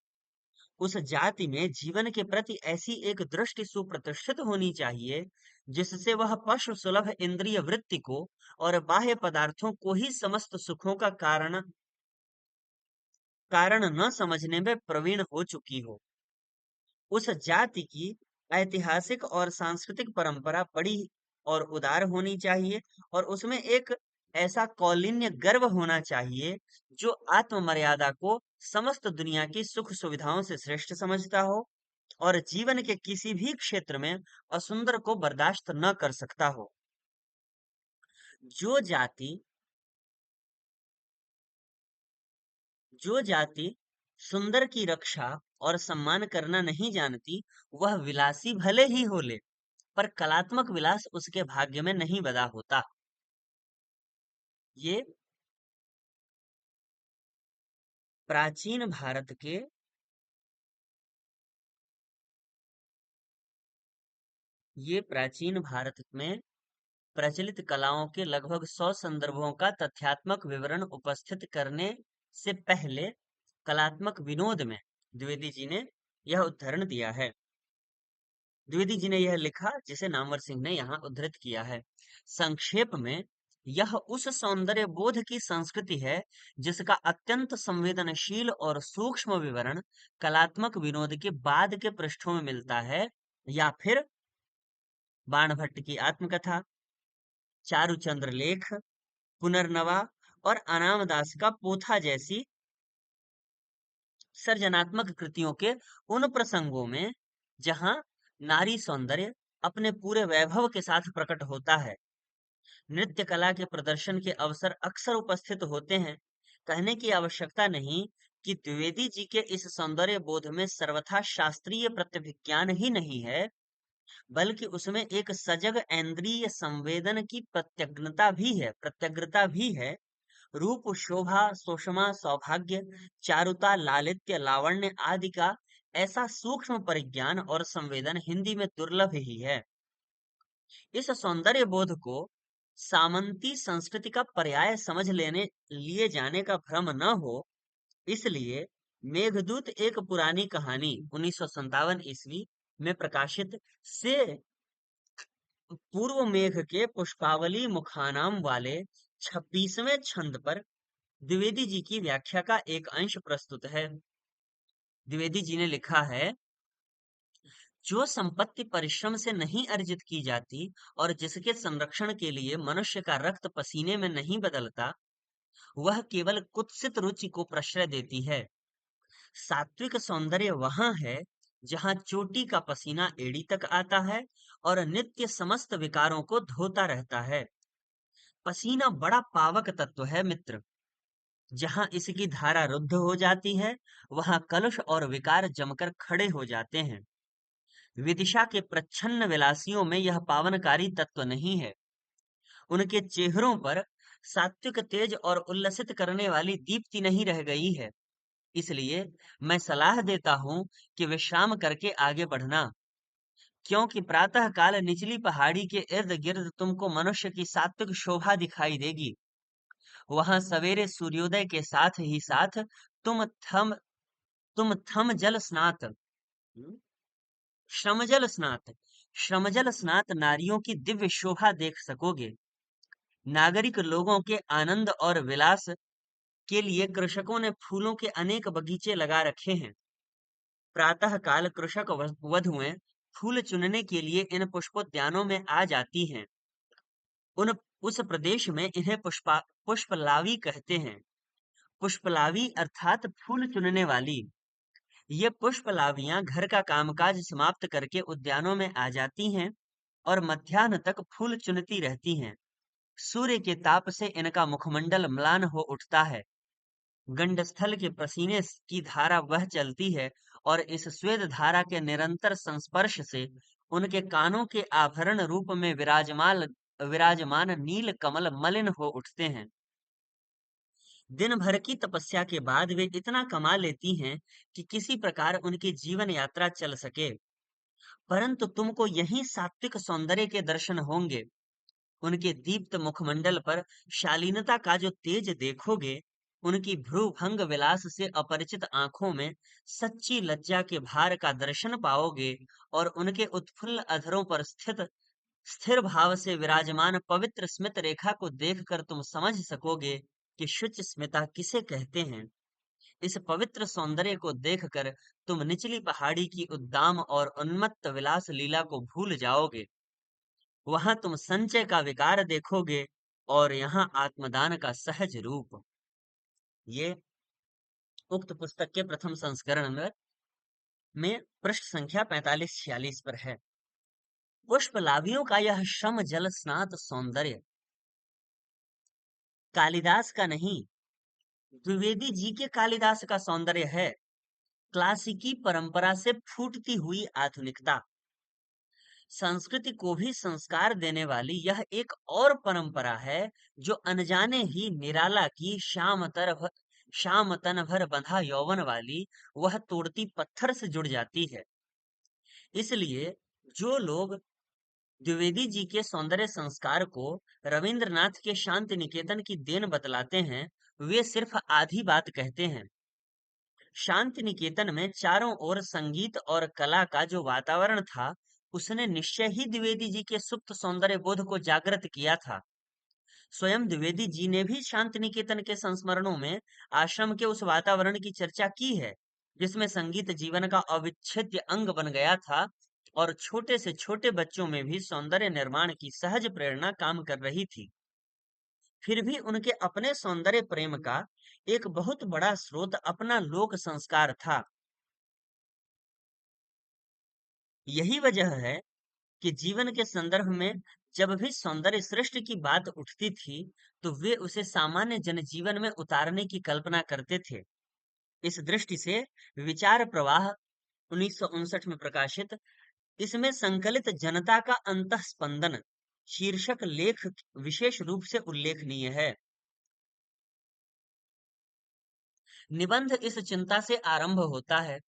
उस जाति में जीवन के प्रति ऐसी एक दृष्टि सुप्रतिष्ठित होनी चाहिए जिससे वह पशु सुलभ इंद्रिय वृत्ति को और बाह्य पदार्थों को ही समस्त सुखों का कारण न समझने में प्रवीण हो चुकी हो। उस जाति की ऐतिहासिक और सांस्कृतिक परंपरा बड़ी और उदार होनी चाहिए, और उसमें एक ऐसा कौलीन्य गर्व होना चाहिए जो आत्ममर्यादा को समस्त दुनिया की सुख सुविधाओं से श्रेष्ठ समझता हो और जीवन के किसी भी क्षेत्र में असुंदर को बर्दाश्त न कर सकता हो। जो जाति जो जाति सुंदर की रक्षा और सम्मान करना नहीं जानती, वह विलासी भले ही हो ले, पर कलात्मक विलास उसके भाग्य में नहीं बदा होता। ये प्राचीन भारत के ये प्राचीन भारत में प्रचलित कलाओं के लगभग 100 संदर्भों का तथ्यात्मक विवरण उपस्थित करने से पहले कलात्मक विनोद में द्विवेदी जी ने यह उद्धरण दिया है। द्विवेदी जी ने यह लिखा जिसे नामवर सिंह ने यहाँ उद्धृत किया है। संक्षेप में, यह उस सौंदर्य बोध की संस्कृति है जिसका अत्यंत संवेदनशील और सूक्ष्म विवरण कलात्मक विनोद के बाद के पृष्ठों में मिलता है, या फिर बाणभट्ट की आत्मकथा, चारुचंद्र लेख, पुनर्नवा और अनामदास का पोथा जैसी सर्जनात्मक कृतियों के उन प्रसंगों में जहां नारी सौंदर्य अपने पूरे वैभव के साथ प्रकट होता है। नृत्य कला के प्रदर्शन के अवसर अक्सर उपस्थित होते हैं। कहने की आवश्यकता नहीं कि द्विवेदी जी के इस सौंदर्य बोध में सर्वथा शास्त्रीय प्रत्यभिज्ञान ही नहीं है, बल्कि उसमें एक सजग इंद्रिय संवेदन की प्रत्यग्रता भी है। रूप, शोभा, सुषमा, सौभाग्य, चारुता, लालित्य, लावण्य आदि का ऐसा सूक्ष्म परिज्ञान और संवेदन हिंदी में दुर्लभ ही है। इस सौंदर्य बोध को सामंती संस्कृति का पर्याय समझ लेने लिए जाने का भ्रम न हो, इसलिए मेघदूत एक पुरानी कहानी 1957 ईस्वी में प्रकाशित से पूर्व मेघ के पुष्पावली मुखानाम वाले 26वें छंद पर द्विवेदी जी की व्याख्या का एक अंश प्रस्तुत है। द्विवेदी जी ने लिखा है, जो संपत्ति परिश्रम से नहीं अर्जित की जाती और जिसके संरक्षण के लिए मनुष्य का रक्त पसीने में नहीं बदलता, वह केवल कुत्सित रुचि को प्रश्रय देती है। सात्विक सौंदर्य वहां है जहां चोटी का पसीना एड़ी तक आता है और नित्य समस्त विकारों को धोता रहता है। पसीना बड़ा पावक तत्व है मित्र। जहां इसकी धारा रुद्ध हो जाती है, वहां कलुष और विकार जमकर खड़े हो जाते हैं। विदिशा के प्रच्छन्न विलासियों में यह पावनकारी तत्व नहीं है। उनके चेहरों पर सात्विक तेज और उल्लसित करने वाली दीप्ति नहीं रह गई है। इसलिए मैं सलाह देता हूं कि विश्राम करके आगे बढ़ना, क्योंकि प्रातः काल निचली पहाड़ी के इर्द गिर्द तुमको मनुष्य की सात्विक शोभा दिखाई देगी। वहां सवेरे सूर्योदय के साथ ही साथ तुम थम तुम थम जल स्नात हम्म, श्रमजल स्नात श्रमजल स्नात नारियों की दिव्य शोभा देख सकोगे। नागरिक लोगों के आनंद और विलास के लिए कृषकों ने फूलों के अनेक बगीचे लगा रखे हैं। प्रातः काल कृषक वधुएं फूल चुनने के लिए इन पुष्पोद्यानों में आ जाती हैं। उन उस प्रदेश में इन्हें पुष्पलावी कहते हैं। पुष्पलावी अर्थात फूल चुनने वाली। ये पुष्पलावियां घर का कामकाज समाप्त करके उद्यानों में आ जाती हैं और मध्याह्न तक फूल चुनती रहती हैं। सूर्य के ताप से इनका मुखमंडल म्लान हो उठता है। गंडस्थल के पसीने की धारा बह चलती है और इस स्वेद धारा के निरंतर संस्पर्श से उनके कानों के आभरण रूप में विराजमान नील कमल मलिन हो उठते हैं। दिन भर की तपस्या के बाद वे इतना कमा लेती हैं कि किसी प्रकार उनकी जीवन यात्रा चल सके। परंतु तुमको यही सात्विक सौंदर्य के दर्शन होंगे। उनके दीप्त मुखमंडल पर शालीनता का जो तेज देखोगे, उनकी भ्रूभंग विलास से अपरिचित आंखों में सच्ची लज्जा के भार का दर्शन पाओगे और उनके उत्फुल्ल अधरों पर स्थिर भाव से विराजमान पवित्र स्मित रेखा को देखकर तुम समझ सकोगे कि शुच स्मिता किसे कहते हैं। इस पवित्र सौंदर्य को देखकर तुम निचली पहाड़ी की उद्दाम और उन्मत्त विलास लीला को भूल जाओगे। वहां तुम संचय का विकार देखोगे और यहाँ आत्मदान का सहज रूप। ये उक्त पुस्तक के प्रथम संस्करण में पृष्ठ संख्या 45-46 पर है। पुष्पलाभियों का यह श्रम जल स्नात सौंदर्य कालिदास का नहीं, द्विवेदी जी के कालिदास का सौंदर्य है। क्लासिकी परंपरा से फूटती हुई आधुनिकता, संस्कृति को भी संस्कार देने वाली यह एक और परंपरा है जो अनजाने ही निराला की शाम तन भर बंधा यौवन वाली वह तोड़ती पत्थर से जुड़ जाती है। इसलिए जो लोग द्विवेदी जी के सौंदर्य संस्कार को रविंद्रनाथ के शांति निकेतन की देन बतलाते हैं, वे सिर्फ आधी बात कहते हैं। शांति निकेतन में चारों ओर संगीत और कला का जो वातावरण था, उसने निश्चय ही द्विवेदी जी के सुप्त सौंदर्य बोध को जागृत किया था। स्वयं द्विवेदी जी ने भी शांति निकेतन के संस्मरणों में आश्रम के उस वातावरण की चर्चा की है, जिसमें संगीत जीवन का अविच्छेद्य अंग बन गया था और छोटे से छोटे बच्चों में भी सौंदर्य निर्माण की सहज प्रेरणा काम कर रही थी। फिर भी उनके अपने सौंदर्य प्रेम का एक बहुत बड़ा स्रोत अपना लोक संस्कार था। यही वजह है कि जीवन के संदर्भ में जब भी सौंदर्य सृष्टि की बात उठती थी, तो वे उसे सामान्य जनजीवन में उतारने की कल्पना करते थे। इस दृष्टि से विचार प्रवाह 1959 में प्रकाशित, इसमें संकलित जनता का अंतःस्पंदन शीर्षक लेख विशेष रूप से उल्लेखनीय है। निबंध इस चिंता से आरंभ होता है,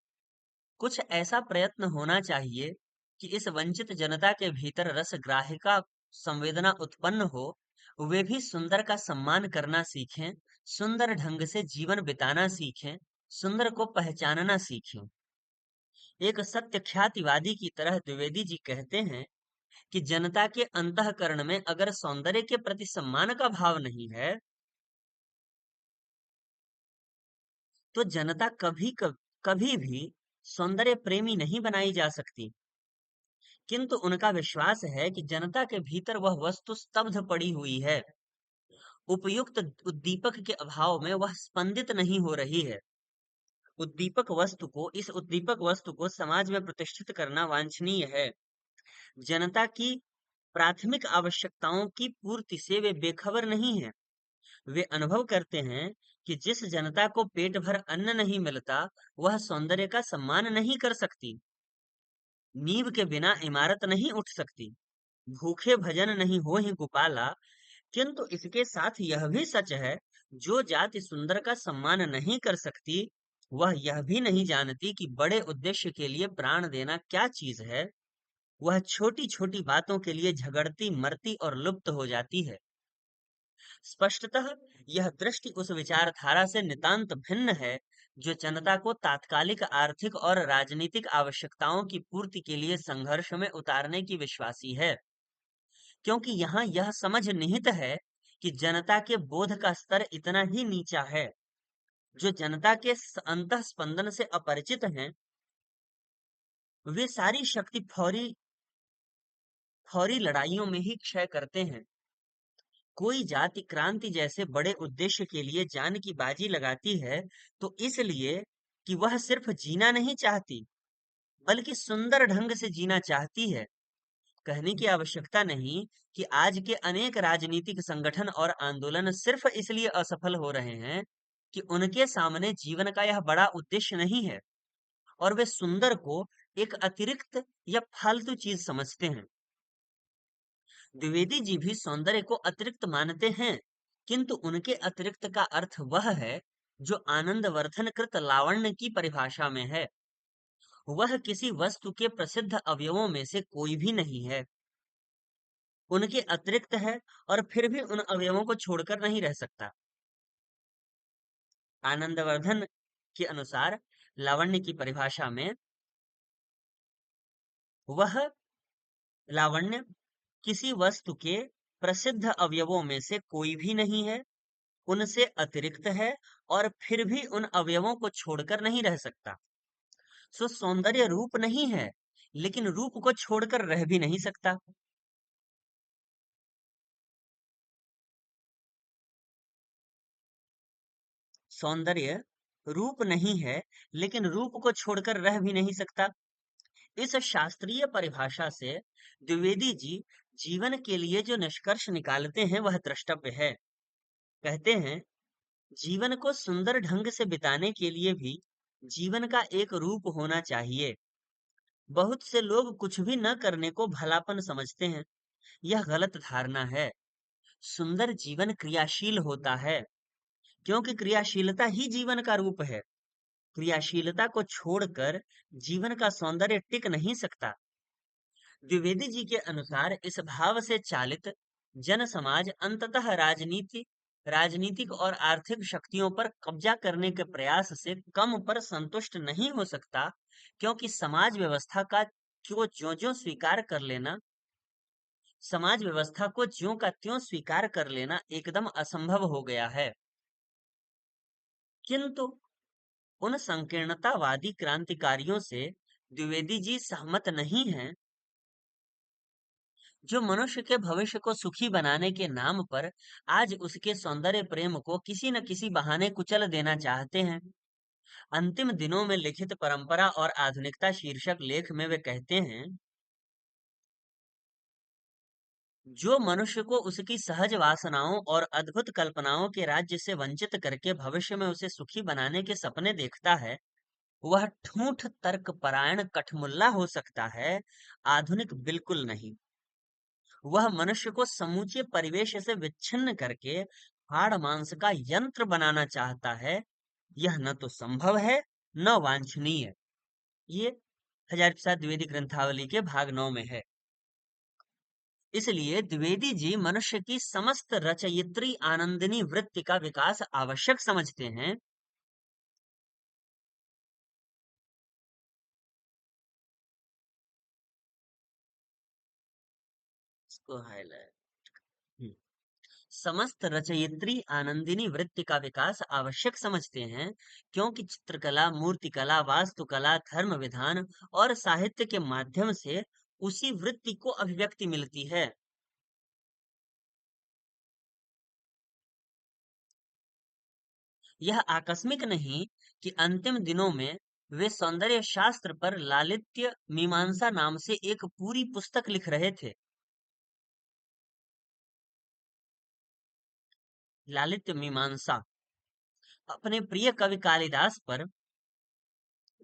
कुछ ऐसा प्रयत्न होना चाहिए कि इस वंचित जनता के भीतर रस ग्राहिका संवेदना उत्पन्न हो, वे भी सुंदर का सम्मान करना सीखें, सुंदर ढंग से जीवन बिताना सीखें, सुंदर को पहचानना सीखें। एक सत्य ख्यातिवादी की तरह द्विवेदी जी कहते हैं कि जनता के अंतःकरण में अगर सौंदर्य के प्रति सम्मान का भाव नहीं है, तो जनता कभी भी सौंदर्य प्रेमी नहीं बनाई जा सकती। किंतु उनका विश्वास है कि जनता के भीतर वह वस्तु स्तब्ध पड़ी हुई है, उपयुक्त उद्दीपक के अभाव में वह स्पंदित नहीं हो रही है। इस उद्दीपक वस्तु को समाज में प्रतिष्ठित करना वांछनीय है। जनता की प्राथमिक आवश्यकताओं की पूर्ति से वे बेखबर नहीं हैं। वे अनुभव करते हैं कि जिस जनता को पेट भर अन्न नहीं मिलता, वह सौंदर्य का सम्मान नहीं कर सकती। नींव के बिना इमारत नहीं उठ सकती। भूखे भजन नहीं हो ही गोपाला। किंतु इसके साथ यह भी सच है, जो जाति सुंदर का सम्मान नहीं कर सकती, वह यह भी नहीं जानती कि बड़े उद्देश्य के लिए प्राण देना क्या चीज है। वह छोटी छोटी बातों के लिए झगड़ती मरती और लुप्त हो जाती है। स्पष्टतः यह दृष्टि उस विचारधारा से नितांत भिन्न है जो जनता को तात्कालिक आर्थिक और राजनीतिक आवश्यकताओं की पूर्ति के लिए संघर्ष में उतारने की विश्वासी है, क्योंकि यहाँ यह समझ निहित है कि जनता के बोध का स्तर इतना ही नीचा है। जो जनता के अंतः स्पंदन से अपरिचित हैं, वे सारी शक्ति फौरी फौरी लड़ाइयों में ही क्षय करते हैं। कोई जाति क्रांति जैसे बड़े उद्देश्य के लिए जान की बाजी लगाती है, तो इसलिए कि वह सिर्फ जीना नहीं चाहती, बल्कि सुंदर ढंग से जीना चाहती है। कहने की आवश्यकता नहीं कि आज के अनेक राजनीतिक संगठन और आंदोलन सिर्फ इसलिए असफल हो रहे हैं कि उनके सामने जीवन का यह बड़ा उद्देश्य नहीं है और वे सुंदर को एक अतिरिक्त या फालतू चीज समझते हैं। द्विवेदी जी भी सौंदर्य को अतिरिक्त मानते हैं, किंतु उनके अतिरिक्त का अर्थ वह है जो आनंदवर्धन कृत लावण्य की परिभाषा में है। वह किसी वस्तु के प्रसिद्ध अवयवों में से कोई भी नहीं है, उनके अतिरिक्त है और फिर भी उन अवयवों को छोड़कर नहीं रह सकता। आनंदवर्धन के अनुसार लावण्य की परिभाषा में वह लावण्य किसी वस्तु के प्रसिद्ध अवयवों में से कोई भी नहीं है, उनसे अतिरिक्त है और फिर भी उन अवयवों को छोड़कर नहीं रह सकता। सो सौंदर्य रूप नहीं है, लेकिन रूप को छोड़कर रह भी नहीं सकता। सौंदर्य रूप नहीं है, लेकिन रूप को छोड़कर रह भी नहीं सकता। इस शास्त्रीय परिभाषा से द्विवेदी जी जीवन के लिए जो निष्कर्ष निकालते हैं वह द्रष्टव्य है। कहते हैं, जीवन को सुंदर ढंग से बिताने के लिए भी जीवन का एक रूप होना चाहिए। बहुत से लोग कुछ भी न करने को भलापन समझते हैं। यह गलत धारणा है। सुंदर जीवन क्रियाशील होता है, क्योंकि क्रियाशीलता ही जीवन का रूप है। क्रियाशीलता को छोड़कर जीवन का सौंदर्य टिक नहीं सकता। द्विवेदी जी के अनुसार इस भाव से चालित जन समाज अंततः राजनीतिक और आर्थिक शक्तियों पर कब्जा करने के प्रयास से कम पर संतुष्ट नहीं हो सकता, क्योंकि समाज व्यवस्था को ज्यों का त्यों स्वीकार कर लेना एकदम असंभव हो गया है। किंतु उन संकीर्णतावादी क्रांतिकारियों से द्विवेदी जी सहमत नहीं हैं, जो मनुष्य के भविष्य को सुखी बनाने के नाम पर आज उसके सौंदर्य प्रेम को किसी न किसी बहाने कुचल देना चाहते हैं। अंतिम दिनों में लिखित परंपरा और आधुनिकता शीर्षक लेख में वे कहते हैं, जो मनुष्य को उसकी सहज वासनाओं और अद्भुत कल्पनाओं के राज्य से वंचित करके भविष्य में उसे सुखी बनाने के सपने देखता है, वह ठूठ तर्क परायण कठमुल्ला हो सकता है, आधुनिक बिल्कुल नहीं। वह मनुष्य को समूचे परिवेश से विच्छिन्न करके हाड़ मांस का यंत्र बनाना चाहता है। यह न तो संभव है, न वांछनीय। ये हजार प्रसाद द्विवेदी ग्रंथावली के भाग 9 में है। इसलिए द्विवेदी जी मनुष्य की समस्त रचयित्री आनंदिनी वृत्ति का विकास आवश्यक समझते हैं। इसको हाईलाइट। समस्त रचयित्री आनंदिनी वृत्ति का विकास आवश्यक समझते हैं, क्योंकि चित्रकला, मूर्तिकला, वास्तुकला, धर्म विधान और साहित्य के माध्यम से उसी वृत्ति को अभिव्यक्ति मिलती है। यह आकस्मिक नहीं कि अंतिम दिनों में वे सौंदर्य शास्त्र पर लालित्य मीमांसा नाम से एक पूरी पुस्तक लिख रहे थे। लालित्य मीमांसा अपने प्रिय कवि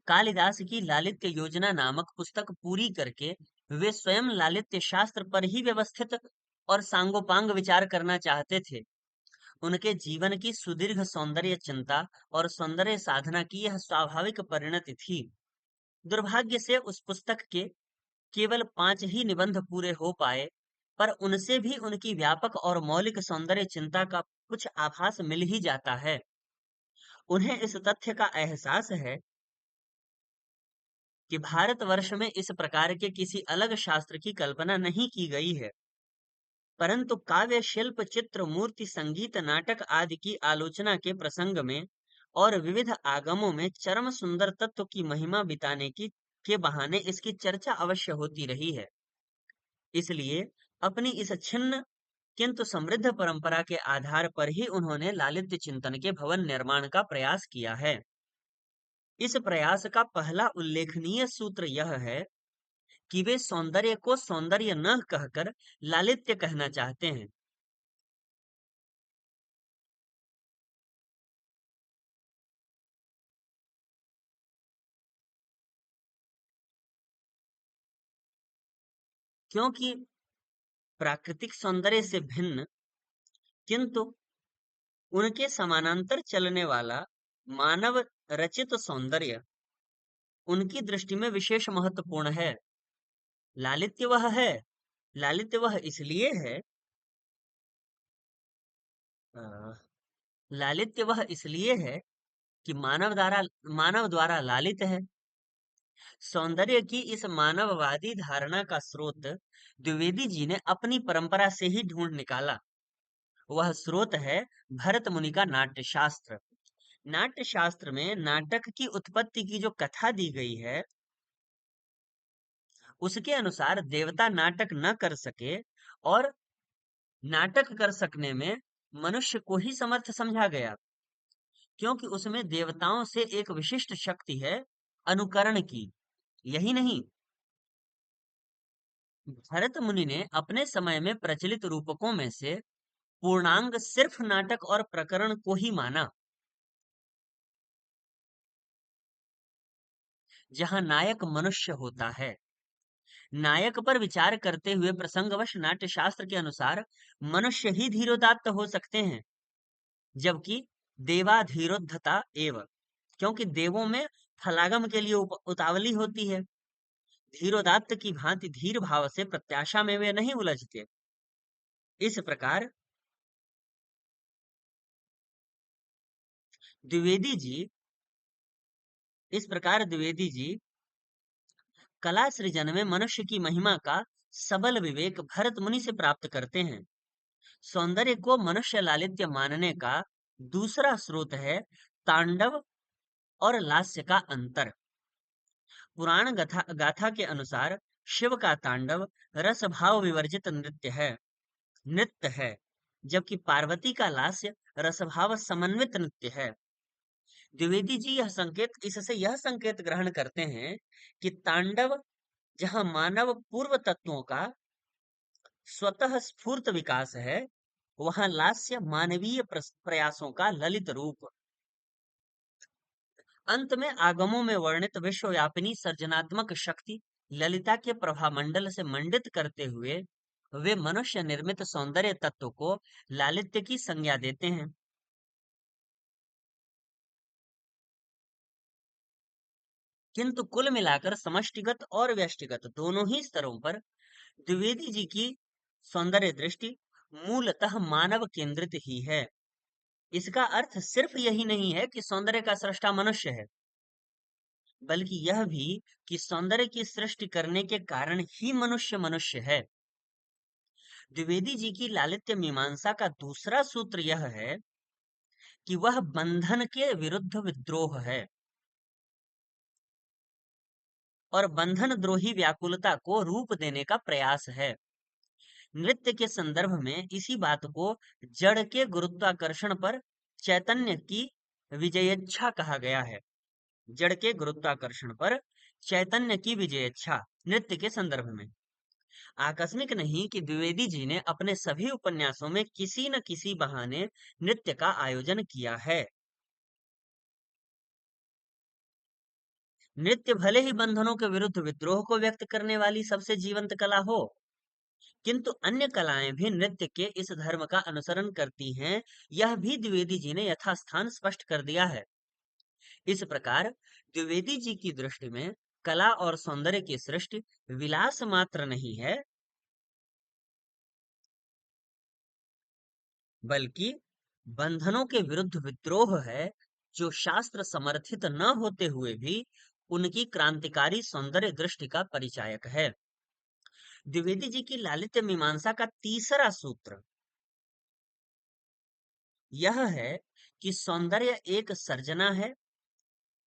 कालिदास की लालित्य योजना नामक पुस्तक पूरी करके वे स्वयं लालित्य शास्त्र पर ही व्यवस्थित और सांगोपांग विचार करना चाहते थे। उनके जीवन की सुदीर्घ सौंदर्य चिंता और सौंदर्य साधना की यह स्वाभाविक परिणति थी। दुर्भाग्य से उस पुस्तक के केवल 5 ही निबंध पूरे हो पाए, पर उनसे भी उनकी व्यापक और मौलिक सौंदर्य चिंता का कुछ आभास मिल ही जाता है। उन्हें इस तथ्य का एहसास है कि भारतवर्ष में इस प्रकार के किसी अलग शास्त्र की कल्पना नहीं की गई है, परंतु काव्य, शिल्प, चित्र, मूर्ति, संगीत, नाटक आदि की आलोचना के प्रसंग में और विविध आगमों में चरम सुंदर तत्व की महिमा बिताने की के बहाने इसकी चर्चा अवश्य होती रही है। इसलिए अपनी इस छिन्न किंतु समृद्ध परंपरा के आधार पर ही उन्होंने लालित्य चिंतन के भवन निर्माण का प्रयास किया है। इस प्रयास का पहला उल्लेखनीय सूत्र यह है कि वे सौंदर्य को सौंदर्य न कहकर लालित्य कहना चाहते हैं। क्योंकि प्राकृतिक सौंदर्य से भिन्न किंतु उनके समानांतर चलने वाला मानव रचित सौंदर्य उनकी दृष्टि में विशेष महत्वपूर्ण है। लालित्य वह है लालित्य वह इसलिए है अ, लालित्य वह इसलिए है कि मानव द्वारा लालित है। सौंदर्य की इस मानववादी धारणा का स्रोत द्विवेदी जी ने अपनी परंपरा से ही ढूंढ निकाला। वह स्रोत है भरत मुनि का नाट्य शास्त्र। नाट्य शास्त्र में नाटक की उत्पत्ति की जो कथा दी गई है, उसके अनुसार देवता नाटक न कर सके और नाटक कर सकने में मनुष्य को ही समर्थ समझा गया। क्योंकि उसमें देवताओं से एक विशिष्ट शक्ति है, अनुकरण की। यही नहीं, भरत मुनि ने अपने समय में प्रचलित रूपकों में से पूर्णांग सिर्फ नाटक और प्रकरण को ही माना, जहां नायक मनुष्य होता है। नायक पर विचार करते हुए प्रसंगवश नाट्य शास्त्र के अनुसार मनुष्य ही धीरोदात्त हो सकते हैं, जबकि देवाधीरोद्धता एव, क्योंकि देवों में फलागम के लिए उतावली होती है। धीरोदात्त की भांति धीर भाव से प्रत्याशा में वे नहीं उलझते। इस प्रकार द्विवेदी जी इस प्रकार द्विवेदी जी कला सृजन में मनुष्य की महिमा का सबल विवेक भरत मुनि से प्राप्त करते हैं। सौंदर्य को मनुष्य लालित्य मानने का दूसरा स्रोत है तांडव और लास्य का अंतर। पुराण गाथा गाथा के अनुसार शिव का तांडव रस भाव विवर्जित नृत्य है, जबकि पार्वती का लास्य रसभाव समन्वित नृत्य है। द्विवेदी जी इससे यह संकेत ग्रहण करते हैं कि तांडव जहां मानव पूर्व तत्वों का स्वतः स्फूर्त विकास है, वहां लास्य मानवीय प्रयासों का ललित रूप। अंत में आगमों में वर्णित विश्वव्यापिनी सर्जनात्मक शक्ति ललिता के प्रभामंडल से मंडित करते हुए वे मनुष्य निर्मित सौंदर्य तत्व को लालित्य की संज्ञा देते हैं। किंतु कुल मिलाकर समष्टिगत और व्यष्टिगत दोनों ही स्तरों पर द्विवेदी जी की सौंदर्य दृष्टि मूलतः मानव केंद्रित ही है। इसका अर्थ सिर्फ यही नहीं है कि सौंदर्य का सृष्टा मनुष्य है, बल्कि यह भी कि सौंदर्य की सृष्टि करने के कारण ही मनुष्य मनुष्य है। द्विवेदी जी की लालित्य मीमांसा का दूसरा सूत्र यह है कि वह बंधन के विरुद्ध विद्रोह है और बंधन द्रोही व्याकुलता को रूप देने का प्रयास है। नृत्य के संदर्भ में इसी बात को जड़ के गुरुत्वाकर्षण पर चैतन्य की विजयेच्छा कहा गया है। जड़ के गुरुत्वाकर्षण पर चैतन्य की विजयेच्छा नृत्य के संदर्भ में आकस्मिक नहीं कि द्विवेदी जी ने अपने सभी उपन्यासों में किसी न किसी बहाने नृत्य का आयोजन किया है। नृत्य भले ही बंधनों के विरुद्ध विद्रोह को व्यक्त करने वाली सबसे जीवंत कला हो, किंतु अन्य कलाएं भी नृत्य के इस धर्म का अनुसरण करती हैं, यह भी द्विवेदी जी ने यथास्थान स्पष्ट कर दिया है। इस प्रकार द्विवेदी जी की दृष्टि में कला और सौंदर्य की सृष्टि विलास मात्र नहीं है, बल्कि बंधनों के विरुद्ध विद्रोह है, जो शास्त्र समर्थित न होते हुए भी उनकी क्रांतिकारी सौंदर्य दृष्टि का परिचायक है। द्विवेदी जी की लालित्य मीमांसा का तीसरा सूत्र यह है कि सौंदर्य एक सर्जना है,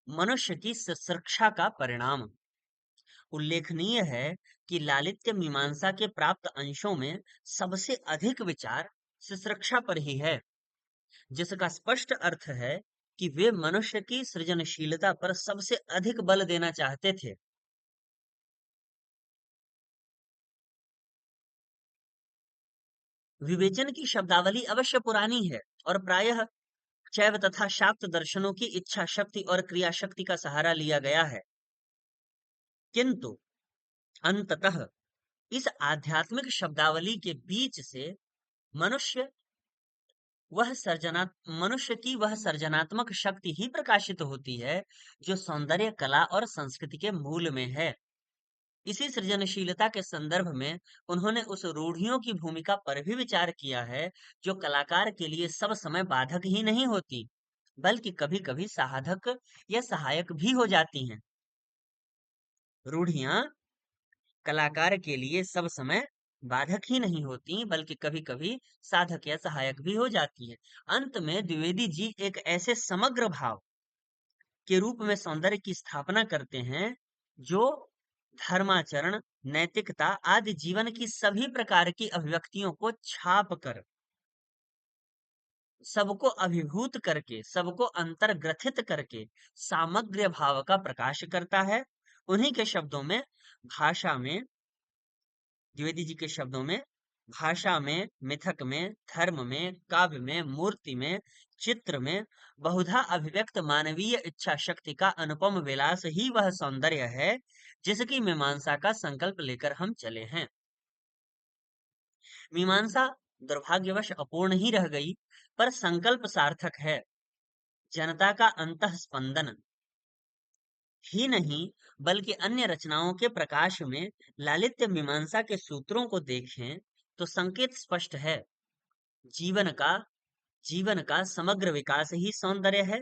मनुष्य की शिक्षा का परिणाम। उल्लेखनीय है कि लालित्य मीमांसा के प्राप्त अंशों में सबसे अधिक विचार शिक्षा पर ही है, जिसका स्पष्ट अर्थ है कि वे मनुष्य की सृजनशीलता पर सबसे अधिक बल देना चाहते थे। विवेचन की शब्दावली अवश्य पुरानी है और प्रायः शैव तथा शाक्त दर्शनों की इच्छा शक्ति और क्रिया शक्ति का सहारा लिया गया है, किंतु अंततः इस आध्यात्मिक शब्दावली के बीच से मनुष्य मनुष्य की वह सर्जनात्मक शक्ति ही प्रकाशित होती है, जो सौंदर्य कला और संस्कृति के मूल में है। इसी सृजनशीलता के संदर्भ में उन्होंने उस रूढ़ियों की भूमिका पर भी विचार किया है, जो कलाकार के लिए सब समय बाधक ही नहीं होती, बल्कि कभी-कभी साधक या सहायक भी हो जाती हैं। रूढ़ियां कलाकार के लिए सब समय बाधक ही नहीं होती, बल्कि कभी-कभी साधक या सहायक भी हो जाती है। अंत में द्विवेदी जी एक ऐसे समग्र भाव के रूप में सौंदर्य की स्थापना करते हैं, जो धर्माचरण, नैतिकता आदि जीवन की सभी प्रकार की अभिव्यक्तियों को छाप कर सबको अभिभूत करके, सबको अंतर्ग्रथित करके सामग्र्य भाव का प्रकाश करता है। उन्हीं के शब्दों में, भाषा में, द्विवेदी जी के शब्दों में, भाषा में, मिथक में, धर्म में, काव्य में, मूर्ति में, चित्र में बहुधा अभिव्यक्त मानवीय इच्छा शक्ति का अनुपम विलास ही वह सौंदर्य है जिसकी मीमांसा का संकल्प लेकर हम चले हैं। मीमांसा दुर्भाग्यवश अपूर्ण ही रह गई, पर संकल्प सार्थक है। जनता का अंतः स्पंदन ही नहीं, बल्कि अन्य रचनाओं के प्रकाश में लालित्य मीमांसा के सूत्रों को देखें तो संकेत स्पष्ट है। जीवन का जीवन का समग्र विकास ही सौंदर्य है।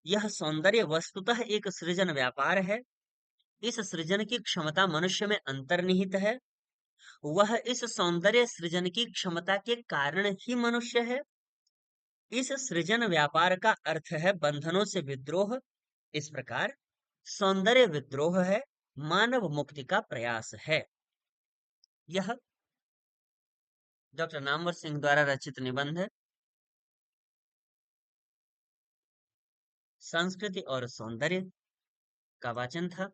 यह सौंदर्य वस्तुतः एक सृजन व्यापार है। इस सृजन की क्षमता मनुष्य में अंतर्निहित है। वह इस सौंदर्य सृजन की क्षमता के कारण ही मनुष्य है। इस सृजन व्यापार का अर्थ है बंधनों से विद्रोह। इस प्रकार सौंदर्य विद्रोह है, मानव मुक्ति का प्रयास है। यह डॉक्टर नामवर सिंह द्वारा रचित निबंध है, संस्कृति और सौंदर्य का वाचन था।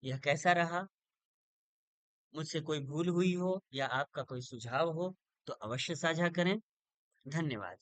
यह कैसा रहा? मुझसे कोई भूल हुई हो या आपका कोई सुझाव हो तो अवश्य साझा करें। धन्यवाद।